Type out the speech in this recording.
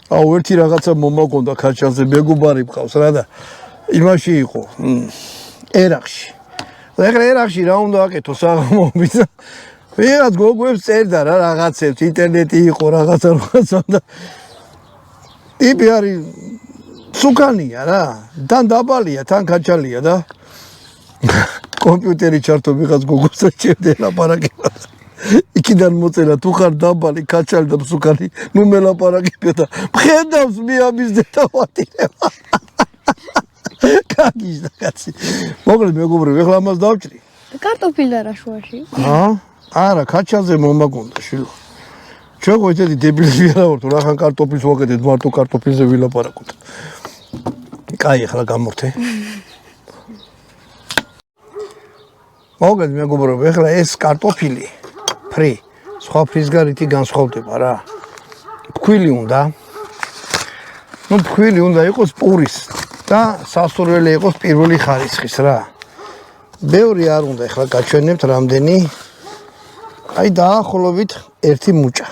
აუ ერთი რაღაცა მომაგონდა ქაჩაზე მეგობარი მყავს რა და იმაში იყო ერახში ეხლა ერახში რა უნდა აკეთო საღამოობით ვიღაც გოგოებს წერდა რა რაღაცებს ინტერნეტი იყო რაღაცა და ტიპი არის სუკანია რა თან დაბალია თან ქაჩალია და კომპიუტერი ჩართო ვიღაც გოგოს ჭირდა ლაპარაკება იქიდან მოწელა თუ ხარ დაბალი ქაჩალი და სუკანი ნუ მელაპარაკებია და მხედავს მიამიზდე და ვატირება კაგიშდა კაცი მოკლედ მეგობრებო ეხლა ამას დავჭრი კარტოფილი არა შუაში არა ქაჩალზე მომაგონდა შილო ჩვენ ყოველთვის დებილები არა ვართ რახან კარტოფილს ვაკეთეთ მარტო კარტოფილზე ვილაპარაკოთ კაი ახლა გამორთე მოკლედ მეგობრებო ეხლა ეს კარტოფილი ფრი სხვა ფრისგარითი განსხვავდება რა ფქვილი უნდა ნუ ფქვილი უნდა იყოს პურის და სასურველი იყოს პირველი ხარისხის რა ბევრი არ უნდა ეხლა გაჩვენებთ რამდენი აი დაახლოებით 1 მუჭა